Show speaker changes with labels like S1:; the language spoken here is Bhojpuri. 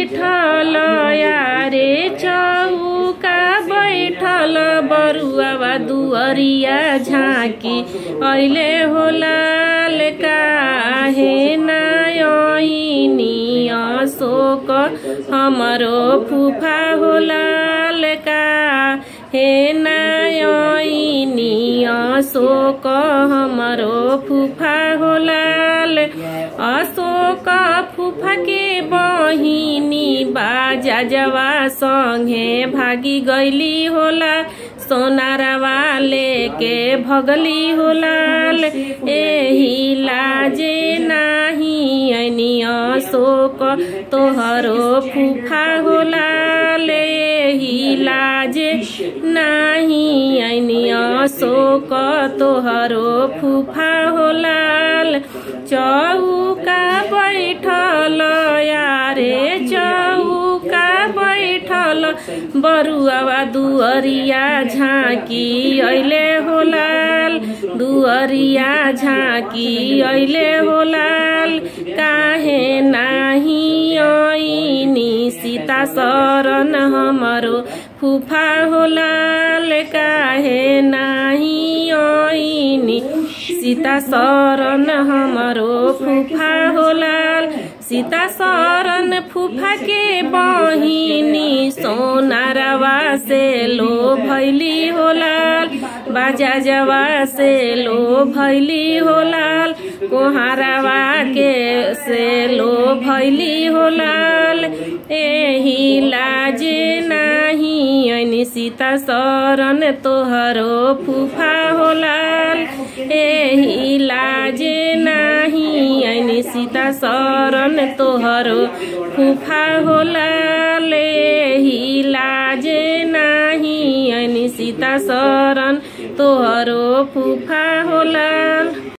S1: बैठल यारे चौका बैठल बरुआ दुअरिया झाँकी अहिले हो लाल काहे नयनी अशोक हमरो फुफा हो लाल काहे नयनी अशोक हमरो फुफा हो लाल अशोक फुफा के बहिनी बाजा जवा संगे भागी गईली होला सोनारवा लेके भगली होलाल एही लाजे नाही ऐनी अशोक तोहरो फुफा होलाल एही लाजे नाही ऐनी अशोक तोहरो फुफा होलाल चौका बैठल यारे चौका बैठल बरुआ दुअरिया झाँकी अहिले होलाल दुअरिया झाँकी अहिले होलाल काहे नाही ऐनी सीता शरण हमरो फुफा होलाल काहे नाही ऐनी सीता शरण हमरो फुफा होलाल सीता शरण फुफा के बहिनी सोनारवा से लो भैली होलाल बाजा जवा से लो भैली होलाल कोहारवा के से लो भैली होलाल एही लाजे नाही ऐनी सीता शरण तोहरो फुफा होलाल एही लाजे नाही ऐनी सीता शरण तोहरो फुफा होलाल एही लाजे नाही ऐनी सीता शरण तोहरो फुफा होलाल।